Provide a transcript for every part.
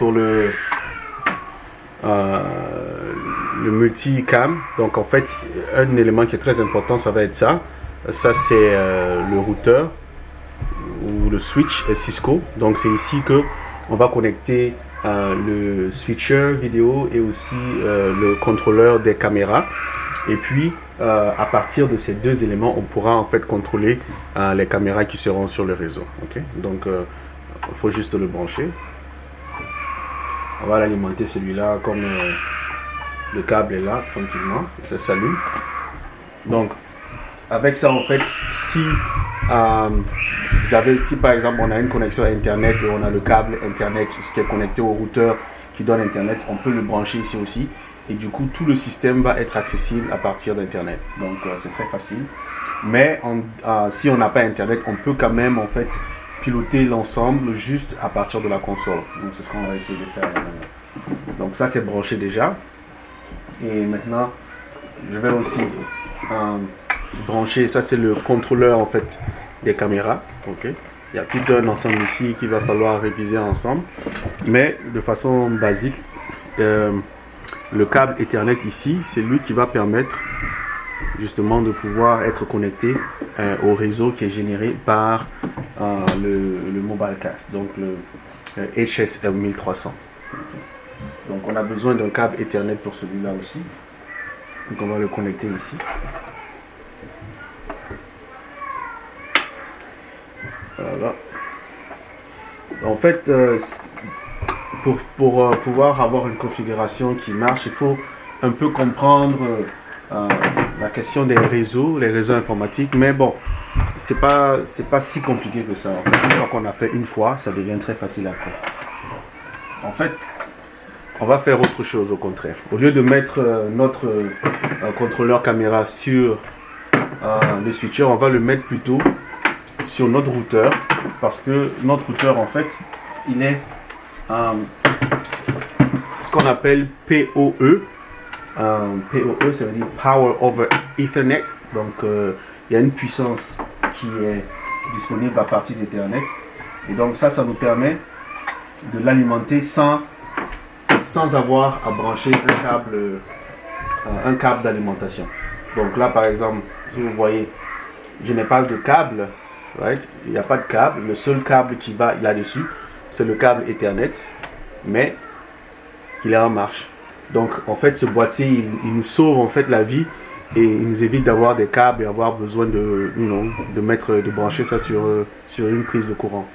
pour le multicam. Donc en fait, un élément qui est très important, ça va être ça. Ça c'est le routeur ou le switch Cisco. Donc c'est ici que on va connecter le switcher vidéo et aussi le contrôleur des caméras. Et puis à partir de ces deux éléments, on pourra en fait contrôler les caméras qui seront sur le réseau. Ok, donc il faut juste le brancher. On va l'alimenter celui-là comme le câble est là tranquillement, ça s'allume. Donc avec ça en fait, si si par exemple on a une connexion internet et on a le câble internet qui est connecté au routeur qui donne internet, on peut le brancher ici aussi et du coup tout le système va être accessible à partir d'internet. Donc c'est très facile. Mais si on n'a pas internet, on peut quand même en fait piloter l'ensemble juste à partir de la console. Donc c'est ce qu'on va essayer de faire maintenant. Donc ça c'est branché déjà. Et maintenant je vais aussi brancher, ça c'est le contrôleur en fait des caméras. Ok, il y a tout un ensemble ici qu'il va falloir réviser ensemble, mais de façon basique, le câble Ethernet ici, c'est lui qui va permettre justement de pouvoir être connecté au réseau qui est généré par le Mobilecast, donc le HSL 1300. Donc on a besoin d'un câble Ethernet pour celui-là aussi. Donc on va le connecter ici. Voilà. En fait, pour pouvoir avoir une configuration qui marche, il faut un peu comprendre la question des réseaux, les réseaux informatiques. Mais bon, c'est pas si compliqué que ça. En fait, une fois qu'on a fait une fois, ça devient très facile après. En fait, on va faire autre chose au contraire. Au lieu de mettre notre contrôleur caméra sur le switcher, on va le mettre plutôt sur notre routeur, parce que notre routeur en fait il est ce qu'on appelle PoE. PoE, ça veut dire Power over Ethernet. Donc il y a une puissance qui est disponible à partir d'Ethernet, et donc ça nous permet de l'alimenter sans avoir à brancher un câble d'alimentation. Donc là par exemple, si vous voyez, je n'ai pas de câble. Right? Il n'y a pas de câble, le seul câble qui va là-dessus, c'est le câble Ethernet, mais il est en marche. Donc en fait ce boîtier, il nous sauve en fait la vie et il nous évite d'avoir des câbles et avoir besoin de brancher ça sur une prise de courant.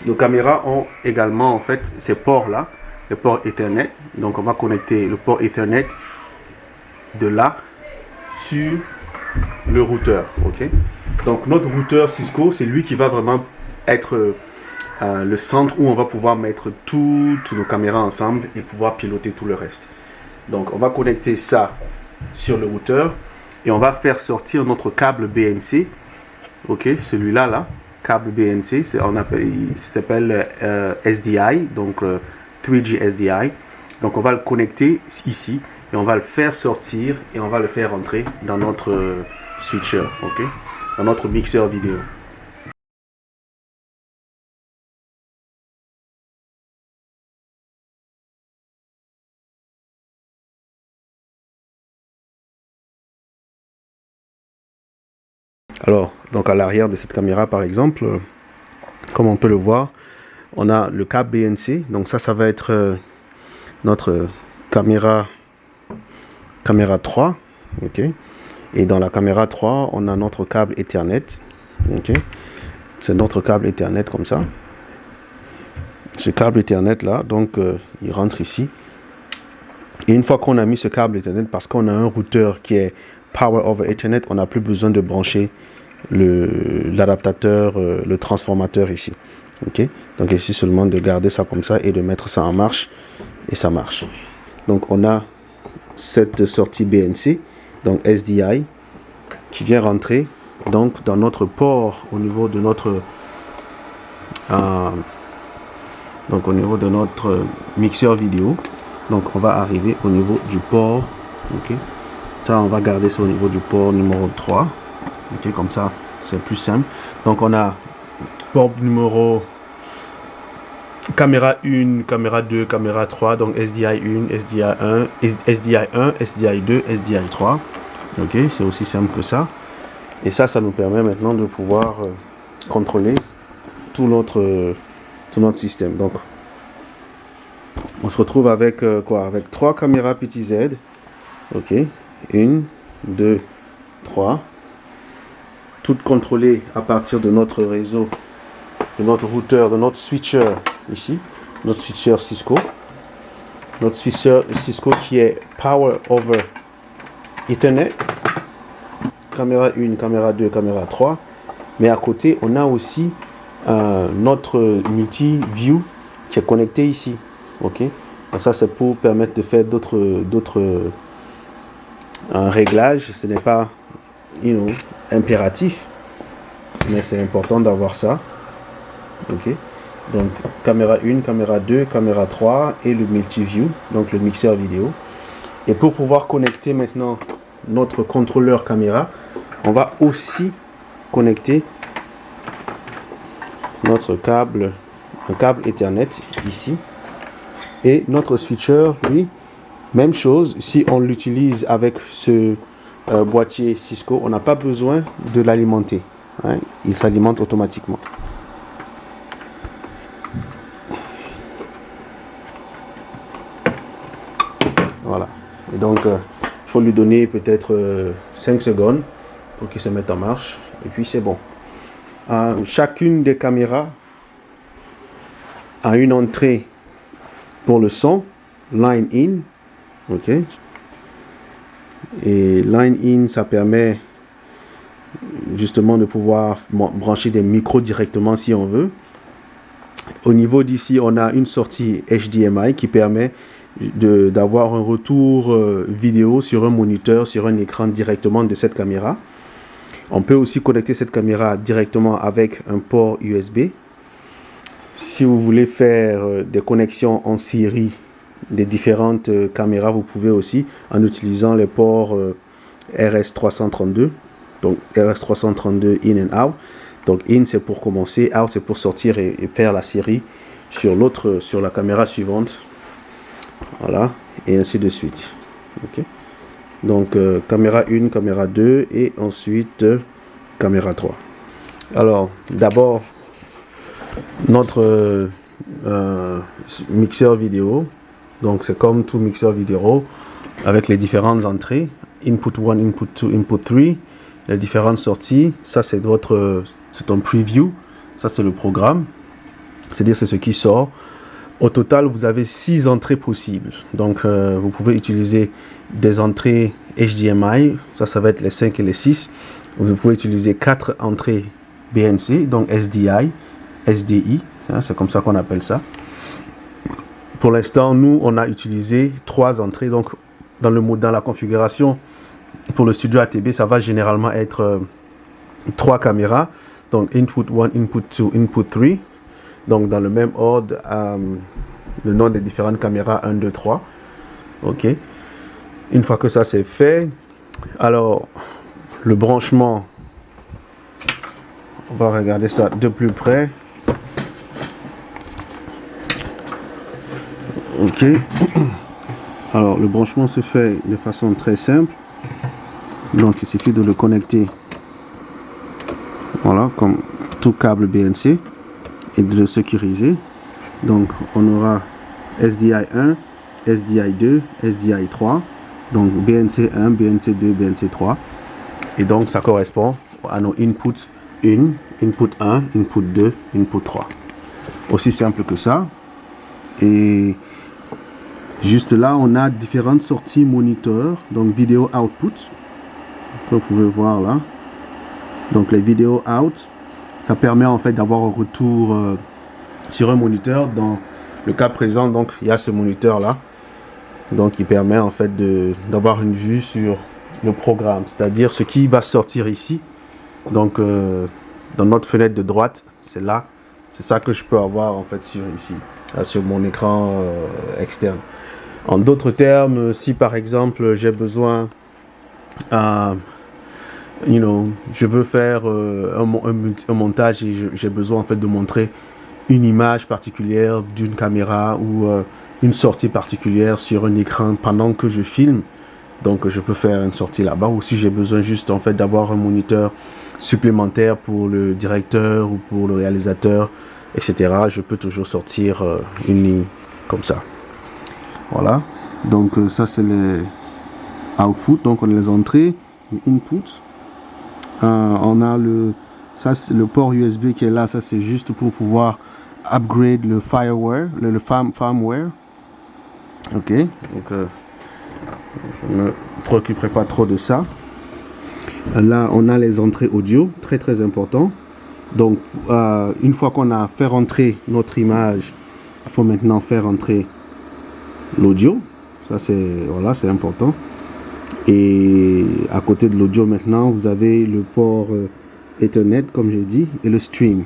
Nos caméras ont également en fait ces ports là, le port Ethernet. Donc on va connecter le port Ethernet de là sur le routeur. Ok, donc notre routeur Cisco, c'est lui qui va vraiment être le centre où on va pouvoir mettre toutes nos caméras ensemble et pouvoir piloter tout le reste. Donc on va connecter ça sur le routeur et on va faire sortir notre câble BNC. Ok, celui-là là, câble BNC, il s'appelle SDI, donc 3G SDI. Donc on va le connecter ici et on va le faire sortir et on va le faire entrer dans notre switcher, ok, dans notre mixeur vidéo. Alors, donc à l'arrière de cette caméra par exemple, comme on peut le voir, on a le câble BNC. Donc ça va être notre caméra 3, ok. Et dans la caméra 3, on a notre câble Ethernet, ok. C'est notre câble Ethernet comme ça. Ce câble Ethernet là, donc il rentre ici. Et une fois qu'on a mis ce câble Ethernet, parce qu'on a un routeur qui est Power over Ethernet, on n'a plus besoin de brancher l'adaptateur, le transformateur ici. Ok, donc ici seulement de garder ça comme ça et de mettre ça en marche, et ça marche. Donc on a cette sortie BNC, donc SDI, qui vient rentrer donc dans notre port au niveau de notre mixeur vidéo. Donc on va arriver au niveau du port, ok. Ça on va garder ça au niveau du port numéro 3, ok, comme ça c'est plus simple. Donc on a port numéro caméra 1, caméra 2, caméra 3, donc SDI 1, SDI 1, SDI 1, SDI 2, SDI 3. Ok, c'est aussi simple que ça. Et ça nous permet maintenant de pouvoir contrôler tout notre système. Donc, on se retrouve avec quoi? Avec 3 caméras petit Z. Ok, 1, 2, 3. Toutes contrôlées à partir de notre réseau, de notre routeur, de notre switcher ici, notre switcher Cisco. Notre switcher Cisco qui est Power over Ethernet. Caméra 1, caméra 2, caméra 3. Mais à côté, on a aussi notre multi-view qui est connecté ici. Ok, donc ça c'est pour permettre de faire d'autres réglages. Ce n'est pas impératif, mais c'est important d'avoir ça. Ok, donc caméra 1, caméra 2, caméra 3 et le multi-view, donc le mixeur vidéo. Et pour pouvoir connecter maintenant notre contrôleur caméra, on va aussi connecter notre câble, un câble Ethernet ici. Et notre switcher, lui, même chose, si on l'utilise avec ce boîtier Cisco, on n'a pas besoin de l'alimenter. Hein, il s'alimente automatiquement. Voilà. Et donc, il faut lui donner peut-être 5 secondes pour qu'il se mette en marche. Et puis, c'est bon. Chacune des caméras a une entrée pour le son, line in. Ok. Et line in, ça permet justement de pouvoir brancher des micros directement si on veut. Au niveau d'ici, on a une sortie HDMI qui permet d'avoir un retour vidéo sur un moniteur, sur un écran directement de cette caméra. On peut aussi connecter cette caméra directement avec un port USB. Si vous voulez faire des connexions en série des différentes caméras, vous pouvez aussi en utilisant les ports RS332. Donc RS332 in and out. Donc in c'est pour commencer, out c'est pour sortir et faire la série sur la caméra suivante. Voilà, et ainsi de suite. Ok. Donc caméra 1, caméra 2 et ensuite caméra 3. Alors d'abord notre mixeur vidéo. Donc c'est comme tout mixeur vidéo avec les différentes entrées. Input 1, input 2, input 3. Les différentes sorties. Ça c'est un preview. Ça c'est le programme. C'est-à-dire c'est ce qui sort. Au total, vous avez 6 entrées possibles. Donc, vous pouvez utiliser des entrées HDMI. Ça va être les 5 et les 6. Vous pouvez utiliser 4 entrées BNC, donc SDI, SDI. Hein, c'est comme ça qu'on appelle ça. Pour l'instant, nous, on a utilisé 3 entrées. Donc, dans la configuration pour le studio ATB, ça va généralement être 3 caméras. Donc, input 1, input 2, input 3. Donc, dans le même ordre, le nom des différentes caméras 1, 2, 3. Ok. Une fois que ça c'est fait, alors le branchement, on va regarder ça de plus près. Ok. Alors, le branchement se fait de façon très simple. Donc, il suffit de le connecter. Voilà, comme tout câble BNC. Et de le sécuriser. Donc on aura SDI 1, SDI 2, SDI 3. Donc BNC 1, BNC 2, BNC 3. Et donc ça correspond à nos inputs 1, input 1, input 2, input 3. Aussi simple que ça. Et juste là on a différentes sorties moniteurs. Donc vidéo output. Vous pouvez voir là. Donc les vidéos out. Ça permet en fait d'avoir un retour sur un moniteur. Dans le cas présent, donc il y a ce moniteur là, donc il permet en fait d'avoir une vue sur le programme, c'est-à-dire ce qui va sortir ici. Donc dans notre fenêtre de droite, c'est là, c'est ça que je peux avoir en fait sur mon écran externe. En d'autres termes, si par exemple j'ai besoin je veux faire un montage et j'ai besoin en fait de montrer une image particulière d'une caméra ou une sortie particulière sur un écran pendant que je filme. Donc je peux faire une sortie là-bas, ou si j'ai besoin juste en fait d'avoir un moniteur supplémentaire pour le directeur ou pour le réalisateur, etc. Je peux toujours sortir une ligne comme ça. Voilà. Donc ça c'est les output, donc on a les entrées, les inputs. On a ça c'est le port USB qui est là, ça c'est juste pour pouvoir upgrade le firmware, le firmware. Ok, donc je ne me préoccuperai pas trop de ça. Là on a les entrées audio, très très important. Donc une fois qu'on a fait rentrer notre image, il faut maintenant faire entrer l'audio. Ça c'est voilà, c'est important. Et à côté de l'audio maintenant, vous avez le port Ethernet comme j'ai dit et le stream.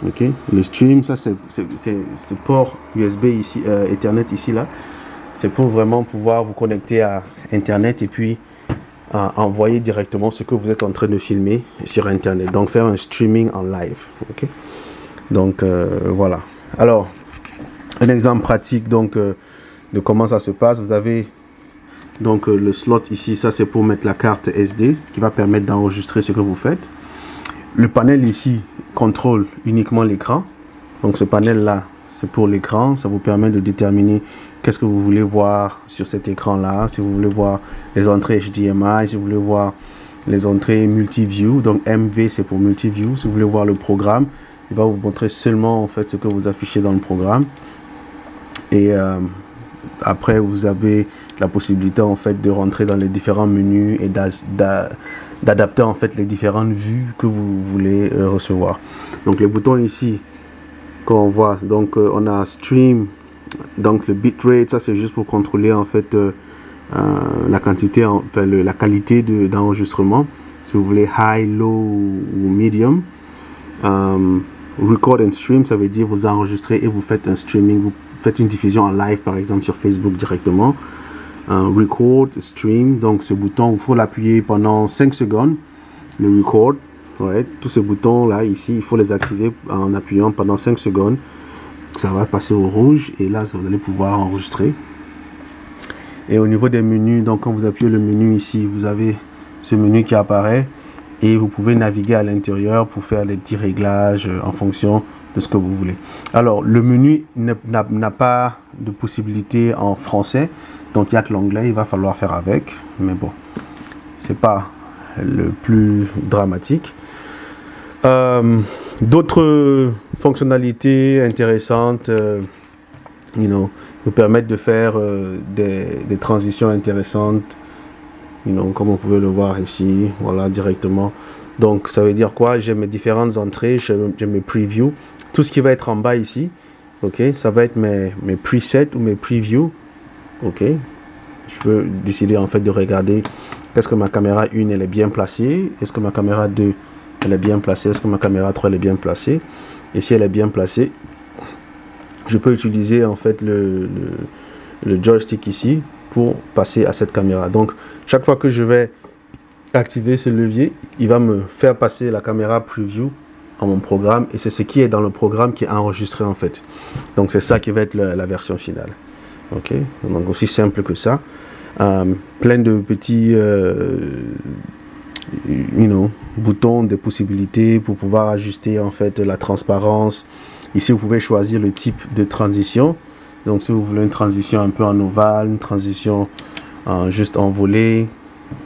Ok, le stream, ça c'est ce port USB ici, Ethernet ici là, c'est pour vraiment pouvoir vous connecter à Internet et puis envoyer directement ce que vous êtes en train de filmer sur Internet. Donc faire un streaming en live. Ok, donc voilà. Alors un exemple pratique donc de comment ça se passe. Vous avez donc le slot ici, ça c'est pour mettre la carte SD, ce qui va permettre d'enregistrer ce que vous faites. Le panel ici contrôle uniquement l'écran. Donc ce panel là, c'est pour l'écran. Ça vous permet de déterminer qu'est-ce que vous voulez voir sur cet écran là. Si vous voulez voir les entrées HDMI, si vous voulez voir les entrées multi-view. Donc MV c'est pour multi-view. Si vous voulez voir le programme, il va vous montrer seulement en fait ce que vous affichez dans le programme. Et après vous avez la possibilité en fait de rentrer dans les différents menus et d'adapter en fait les différentes vues que vous voulez recevoir. Donc les boutons ici qu'on voit, donc on a stream, donc le bitrate, ça c'est juste pour contrôler en fait la quantité, enfin la qualité d'enregistrement. Si vous voulez high, low ou medium. Record and stream, ça veut dire vous enregistrez et vous faites un streaming, vous faites une diffusion en live par exemple sur Facebook directement. Record, stream, donc ce bouton, il faut l'appuyer pendant 5 secondes, le record, ouais, tous ces boutons là ici, il faut les activer en appuyant pendant 5 secondes, ça va passer au rouge et là vous allez pouvoir enregistrer. Et au niveau des menus, donc quand vous appuyez le menu ici, vous avez ce menu qui apparaît et vous pouvez naviguer à l'intérieur pour faire les petits réglages en fonction de ce que vous voulez. Alors le menu n'a pas de possibilité en français, donc il n'y a que l'anglais, il va falloir faire avec, mais bon, c'est pas le plus dramatique. D'autres fonctionnalités intéressantes nous permettent de faire des transitions intéressantes, comme vous pouvez le voir ici, voilà, directement. Donc ça veut dire quoi? J'ai mes différentes entrées, j'ai mes previews, tout ce qui va être en bas ici, ok, ça va être mes presets ou mes previews, ok. Je peux décider en fait de regarder est-ce que ma caméra 1 elle est bien placée, est-ce que ma caméra 2 elle est bien placée, est-ce que ma caméra 3 elle est bien placée, et si elle est bien placée, je peux utiliser en fait le joystick ici pour passer à cette caméra. Donc chaque fois que je vais activer ce levier, il va me faire passer la caméra preview en mon programme, et c'est ce qui est dans le programme qui est enregistré en fait. Donc c'est ça qui va être la version finale. Ok, donc aussi simple que ça. Plein de petits boutons, des possibilités pour pouvoir ajuster en fait la transparence. Ici vous pouvez choisir le type de transition. Donc si vous voulez une transition un peu en ovale, une transition juste en volée,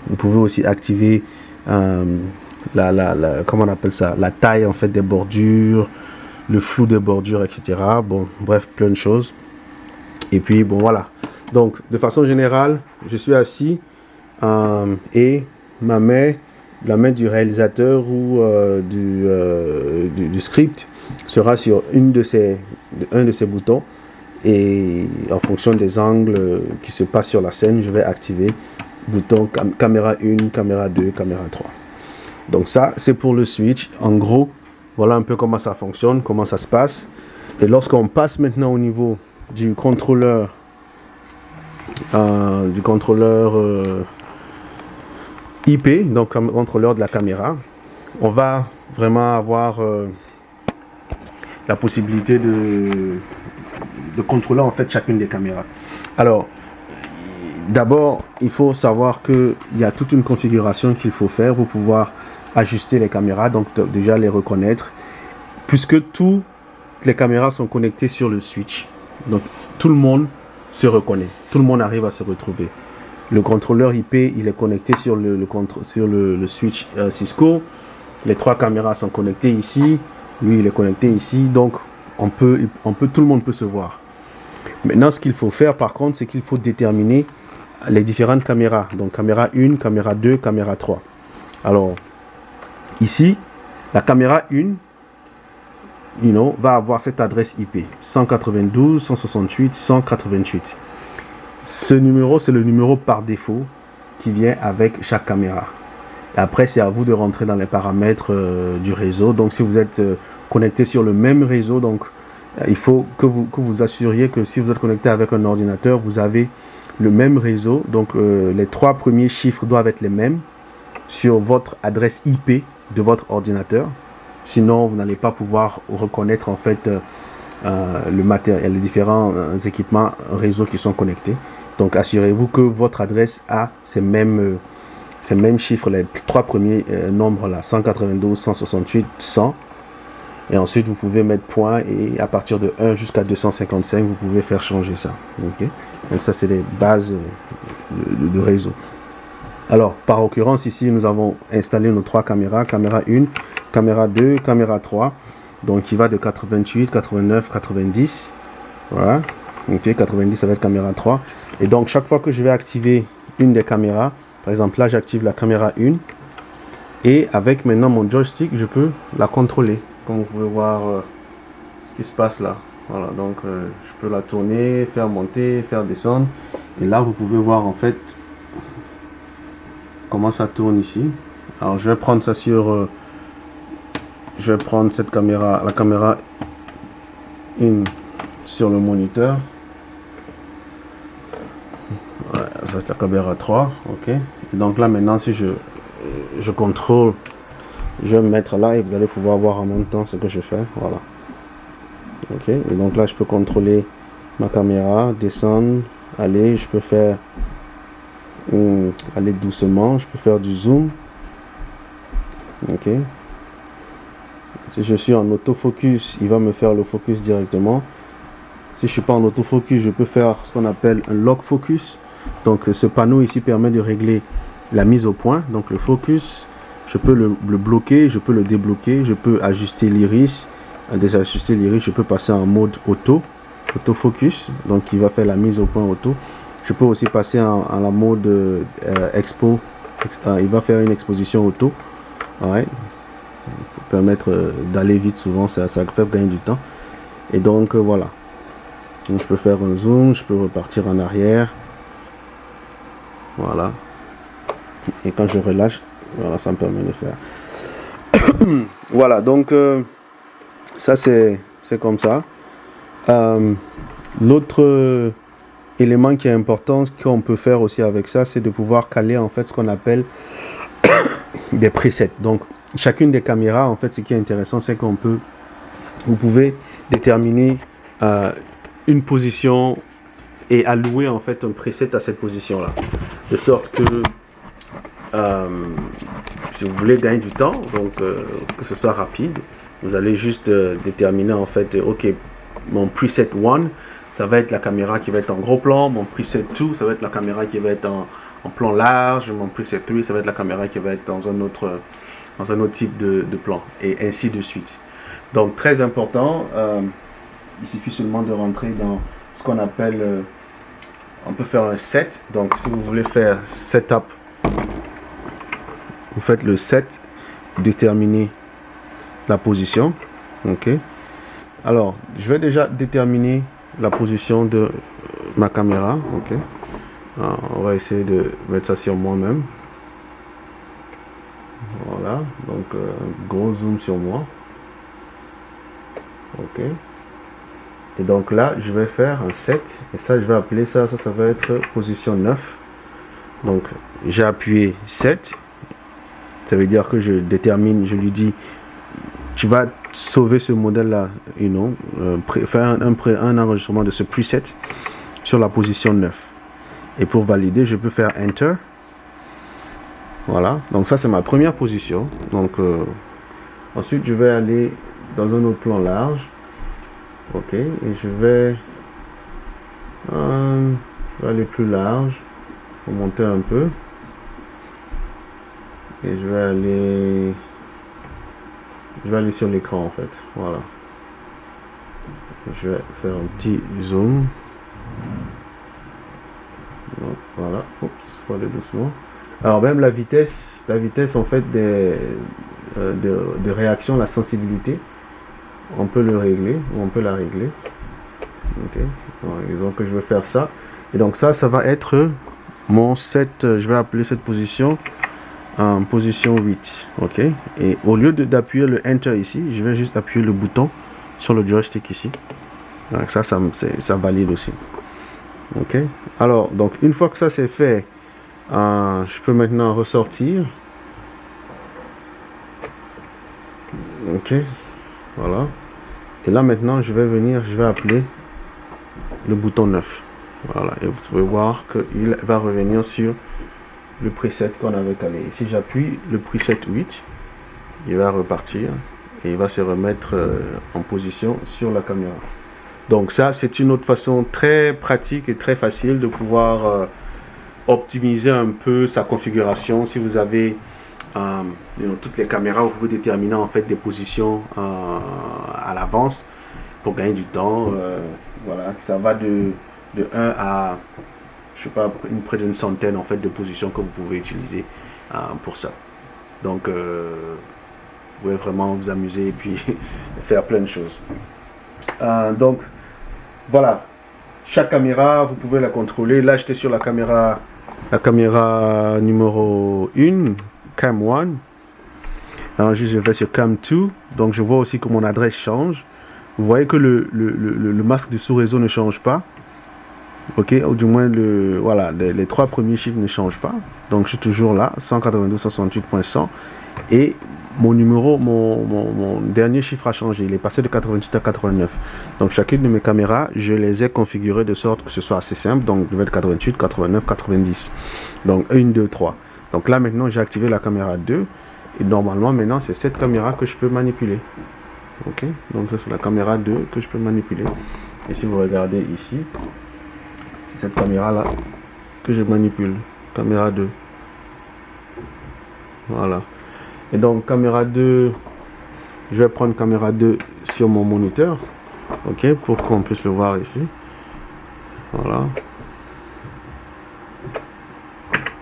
vous pouvez aussi activer comment on appelle ça, la taille en fait des bordures, le flou des bordures, etc. Bon, bref, plein de choses. Et puis bon, voilà. Donc de façon générale, je suis assis et la main du réalisateur ou du script sera sur un de ces boutons, et en fonction des angles qui se passent sur la scène, je vais activer bouton caméra 1, caméra 2, caméra 3. Donc ça c'est pour le switch. En gros, voilà un peu comment ça fonctionne, comment ça se passe. Et lorsqu'on passe maintenant au niveau du contrôleur IP, donc contrôleur de la caméra, on va vraiment avoir la possibilité de contrôler en fait chacune des caméras. Alors, d'abord, il faut savoir qu'il y a toute une configuration qu'il faut faire pour pouvoir ajuster les caméras, donc déjà les reconnaître, puisque toutes les caméras sont connectées sur le switch. Donc, tout le monde se reconnaît, tout le monde arrive à se retrouver. Le contrôleur IP, il est connecté sur le switch Cisco. Les 3 caméras sont connectées ici. Lui, il est connecté ici. Donc, tout le monde peut se voir. Maintenant, ce qu'il faut faire, par contre, c'est qu'il faut déterminer les différentes caméras. Donc, caméra 1, caméra 2, caméra 3. Alors, ici, la caméra 1, va avoir cette adresse IP 192.168.188. Ce numéro, c'est le numéro par défaut qui vient avec chaque caméra. Et après, c'est à vous de rentrer dans les paramètres du réseau. Donc, si vous êtes connecté sur le même réseau, donc il faut que vous assuriez que si vous êtes connecté avec un ordinateur, vous avez le même réseau. Donc, les 3 premiers chiffres doivent être les mêmes sur votre adresse IP de votre ordinateur. Sinon, vous n'allez pas pouvoir reconnaître en fait le matériel, les différents équipements réseau qui sont connectés. Donc, assurez-vous que votre adresse a ces mêmes chiffres, les 3 premiers nombres là, 192, 168, 100. Et ensuite, vous pouvez mettre point et à partir de 1 jusqu'à 255, vous pouvez faire changer ça. Okay? Donc, ça, c'est les bases de réseau. Alors, par occurrence, ici, nous avons installé nos 3 caméras. Caméra 1, caméra 2, caméra 3. Donc, qui va de 88, 89, 90. Voilà. Ok, 90, ça va être caméra 3. Et donc, chaque fois que je vais activer une des caméras, par exemple, là, j'active la caméra 1. Et avec maintenant mon joystick, je peux la contrôler. Comme vous pouvez voir ce qui se passe là. Voilà, donc je peux la tourner, faire monter, faire descendre. Et là, vous pouvez voir en fait comment ça tourne ici. Alors, je vais prendre ça sur... je vais prendre cette caméra, la caméra 1 sur le moniteur. Voilà, ça va être la caméra 3. Ok. Et donc là, maintenant, si je contrôle, je vais me mettre là et vous allez pouvoir voir en même temps ce que je fais. Voilà. Ok. Et donc là, je peux contrôler ma caméra, descendre, aller. Je peux faire aller doucement. Je peux faire du zoom. Ok. Si je suis en autofocus, il va me faire le focus directement. Si je ne suis pas en autofocus, je peux faire ce qu'on appelle un lock focus. Donc ce panneau ici permet de régler la mise au point. Donc le focus, je peux le bloquer, je peux le débloquer, je peux ajuster l'iris. Désajuster l'iris, je peux passer en mode autofocus. Donc il va faire la mise au point auto. Je peux aussi passer en la mode expo. Il va faire une exposition auto. Ouais. Pour permettre d'aller vite, souvent ça fait gagner du temps. Et donc voilà. Donc, je peux faire un zoom, je peux repartir en arrière. Voilà. Et quand je relâche, voilà, ça me permet de faire. Voilà, donc ça c'est comme ça. L'autre élément qui est important, qu'on peut faire aussi avec ça, c'est de pouvoir caler en fait ce qu'on appelle des presets. Donc chacune des caméras, en fait, ce qui est intéressant, c'est vous pouvez déterminer une position et allouer en fait un preset à cette position là, de sorte que si vous voulez gagner du temps, donc que ce soit rapide, vous allez juste déterminer en fait, ok, mon preset 1, ça va être la caméra qui va être en gros plan, mon preset 2, ça va être la caméra qui va être en plan large, mon preset 3, ça va être la caméra qui va être dans un autre type de plan, et ainsi de suite. Donc très important, il suffit seulement de rentrer dans ce qu'on appelle, on peut faire un set. Donc si vous voulez faire setup, vous faites le set, déterminer la position. Ok. Alors je vais déjà déterminer la position de ma caméra. Ok. Alors, on va essayer de mettre ça sur moi-même. Voilà, donc gros zoom sur moi. Ok. Et donc là, je vais faire un set. Et ça, je vais appeler ça va être position 9. Donc, j'ai appuyé set. Ça veut dire que je détermine, je lui dis, tu vas sauver ce modèle là, faire un enregistrement de ce preset sur la position 9. Et pour valider, je peux faire Enter. Voilà, donc ça c'est ma première position. Donc ensuite je vais aller dans un autre plan large. Ok, et je vais aller plus large pour monter un peu. Et je vais aller sur l'écran en fait. Voilà. Je vais faire un petit zoom. Voilà. Oups, faut aller doucement. Alors même la vitesse en fait de réaction, la sensibilité, on peut le régler ou on peut la régler. Ok. Alors, disons que je vais faire ça. Et donc ça va être mon set. Je vais appeler cette position en position 8. Ok. Et au lieu d'appuyer le Enter ici, je vais juste appuyer le bouton sur le joystick ici. Donc ça valide aussi. Ok. Alors donc une fois que ça c'est fait, je peux maintenant ressortir. Ok. Voilà. Et là maintenant je vais appeler le bouton 9. Voilà. Et vous pouvez voir qu'il va revenir sur le preset qu'on avait calé. Et si j'appuie le preset 8, il va repartir et il va se remettre en position sur la caméra. Donc ça c'est une autre façon très pratique et très facile de pouvoir optimiser un peu sa configuration. Si vous avez toutes les caméras, vous pouvez déterminer en fait des positions à l'avance pour gagner du temps. Voilà, ça va de 1 à je sais pas, près d'une centaine en fait de positions que vous pouvez utiliser pour ça. Donc vous pouvez vraiment vous amuser et puis faire plein de choses. Donc voilà, chaque caméra vous pouvez la contrôler. Là j'étais sur la caméra numéro 1, cam 1. Alors je vais sur cam 2. Donc je vois aussi que mon adresse change. Vous voyez que le masque du sous-réseau ne change pas. Ok, ou du moins voilà, les trois premiers chiffres ne changent pas. Donc je suis toujours là, 192.168.100. Et mon numéro, mon dernier chiffre a changé. Il est passé de 88 à 89. Donc chacune de mes caméras, je les ai configurées de sorte que ce soit assez simple. Donc je vais être 88, 89, 90. Donc 1, 2, 3. Donc là maintenant j'ai activé la caméra 2. Et normalement maintenant c'est cette caméra que je peux manipuler. Ok, donc ça c'est la caméra 2 que je peux manipuler. Et si vous regardez ici, c'est cette caméra là que je manipule, caméra 2. Voilà. Et donc caméra 2, je vais prendre caméra 2 sur mon moniteur, ok, pour qu'on puisse le voir ici. Voilà.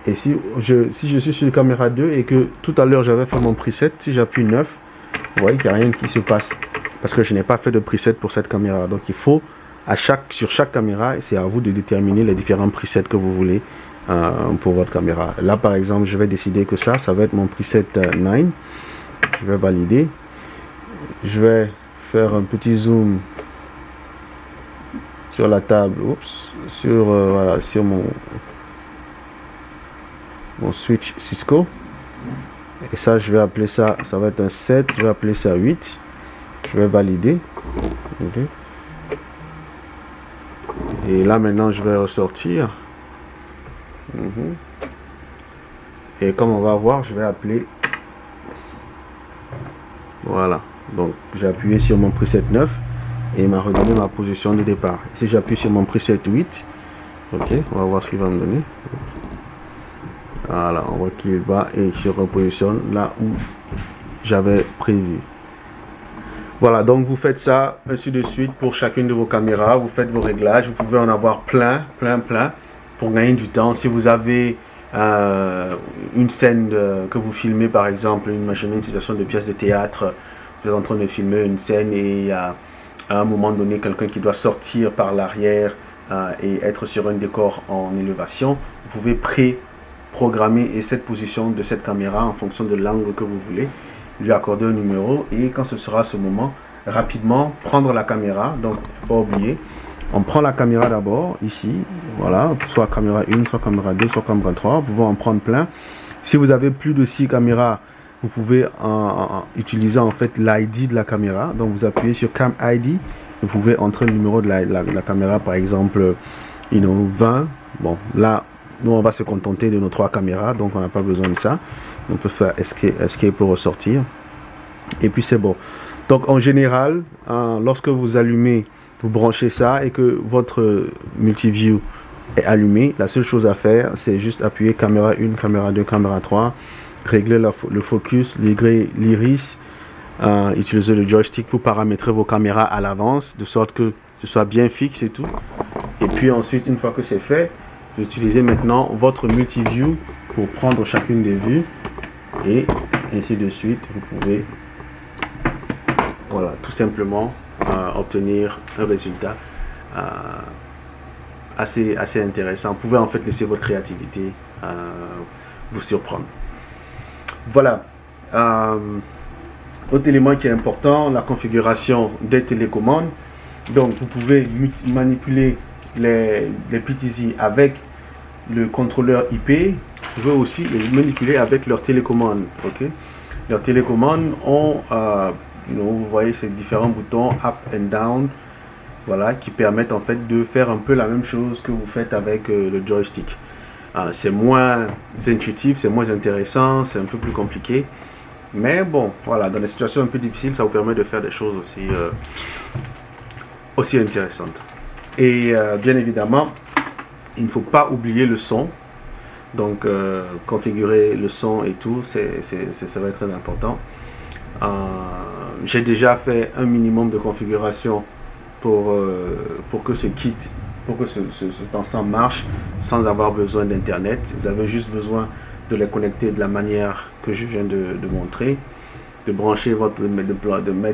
Et si je suis sur caméra 2 et que tout à l'heure j'avais fait mon preset, si j'appuie 9, vous voyez qu'il n'y a rien qui se passe parce que je n'ai pas fait de preset pour cette caméra. Donc il faut sur chaque caméra, c'est à vous de déterminer les différents presets que vous voulez pour votre caméra. Là par exemple je vais décider que ça va être mon preset 9. Je vais valider. Je vais faire un petit zoom sur la table, voilà, sur mon switch Cisco. Et ça je vais appeler ça va être un 7, je vais appeler ça 8. Je vais valider. Okay. Et là maintenant je vais ressortir. Et comme on va voir, je vais appeler. Voilà. Donc j'ai appuyé sur mon preset 9 et il m'a redonné ma position de départ. Si j'appuie sur mon preset 8, ok, on va voir ce qu'il va me donner. Voilà, on voit qu'il va et je repositionne là où j'avais prévu. Voilà, donc vous faites ça ainsi de suite pour chacune de vos caméras. Vous faites vos réglages, vous pouvez en avoir plein pour gagner du temps. Si vous avez une scène que vous filmez, par exemple, imaginez une situation de pièce de théâtre, vous êtes en train de filmer une scène et il y a à un moment donné quelqu'un qui doit sortir par l'arrière et être sur un décor en élévation, vous pouvez pré-programmer cette position de cette caméra en fonction de l'angle que vous voulez, lui accorder un numéro et quand ce sera ce moment, rapidement prendre la caméra. Donc il ne faut pas oublier, on prend la caméra d'abord ici, voilà, soit caméra 1, soit caméra 2, soit caméra 3, vous pouvez en prendre plein. Si vous avez plus de 6 caméras, vous pouvez utiliser en fait l'ID de la caméra. Donc vous appuyez sur Cam ID, vous pouvez entrer le numéro de la caméra, par exemple 20. Bon, là nous on va se contenter de nos 3 caméras, donc on n'a pas besoin de ça. On peut faire escape pour ressortir et puis c'est bon. Donc en général, lorsque vous allumez, vous branchez ça et que votre multiview est allumé, la seule chose à faire c'est juste appuyer caméra 1, caméra 2, caméra 3, régler le focus, l'iris, utiliser le joystick pour paramétrer vos caméras à l'avance de sorte que ce soit bien fixe et tout. Et puis ensuite, une fois que c'est fait, vous utilisez maintenant votre multiview pour prendre chacune des vues et ainsi de suite. Vous pouvez voilà, tout simplement obtenir un résultat assez intéressant. Vous pouvez en fait laisser votre créativité vous surprendre. Voilà. Autre élément qui est important, la configuration des télécommandes. Donc vous pouvez manipuler les PTZ avec le contrôleur IP. Vous pouvez aussi les manipuler avec leur télécommande. Okay? Leurs télécommandes ont, vous voyez ces différents boutons up and down, voilà, qui permettent en fait de faire un peu la même chose que vous faites avec le joystick. C'est moins intuitif, c'est moins intéressant, c'est un peu plus compliqué. Mais bon, voilà, dans des situations un peu difficiles, ça vous permet de faire des choses aussi intéressantes. Et bien évidemment, il ne faut pas oublier le son. Donc, configurer le son et tout, ça va être très important. J'ai déjà fait un minimum de configuration pour que ce kit, pour que cet ensemble marche sans avoir besoin d'internet. Vous avez juste besoin de les connecter de la manière que je viens de montrer, de brancher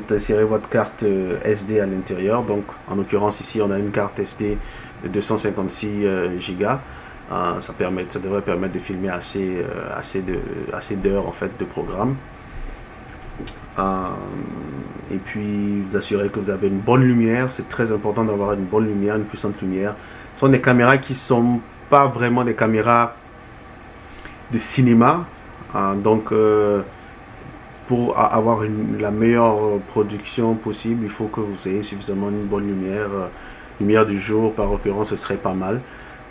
d'insérer votre carte SD à l'intérieur. Donc en l'occurrence ici on a une carte SD de 256 Go. Ça devrait permettre de filmer assez d'heures en fait de programme. Et puis vous assurez que vous avez une bonne lumière. C'est très important d'avoir une bonne lumière, une puissante lumière. Ce sont des caméras qui sont pas vraiment des caméras de cinéma, donc pour avoir la meilleure production possible, il faut que vous ayez suffisamment une bonne lumière. Lumière du jour par occurrence, ce serait pas mal.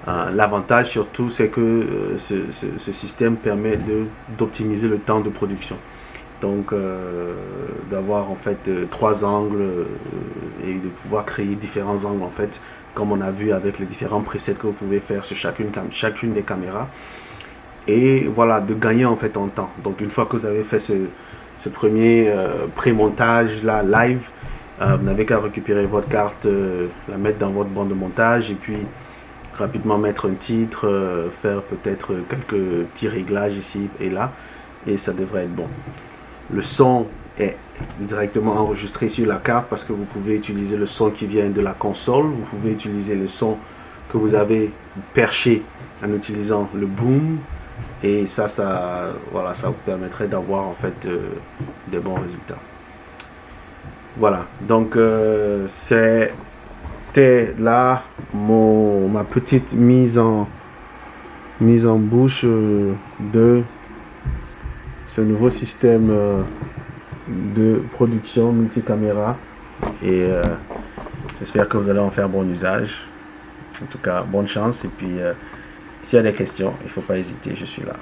L'avantage surtout, c'est que ce système permet d'optimiser le temps de production. Donc d'avoir en fait 3 angles et de pouvoir créer différents angles en fait, comme on a vu avec les différents presets que vous pouvez faire sur chacune des caméras. Et voilà, de gagner en fait en temps. Donc une fois que vous avez fait ce premier pré-montage là live, vous n'avez qu'à récupérer votre carte, la mettre dans votre bande de montage et puis rapidement mettre un titre, faire peut-être quelques petits réglages ici et là et ça devrait être bon. Le son est directement enregistré sur la carte parce que vous pouvez utiliser le son qui vient de la console, vous pouvez utiliser le son que vous avez perché en utilisant le boom. Et ça vous permettrait d'avoir en fait des bons résultats. Voilà, donc c'était là ma petite mise en bouche de ce nouveau système de production multicaméra. Et j'espère que vous allez en faire bon usage. En tout cas, bonne chance et puis s'il y a des questions, il ne faut pas hésiter, je suis là.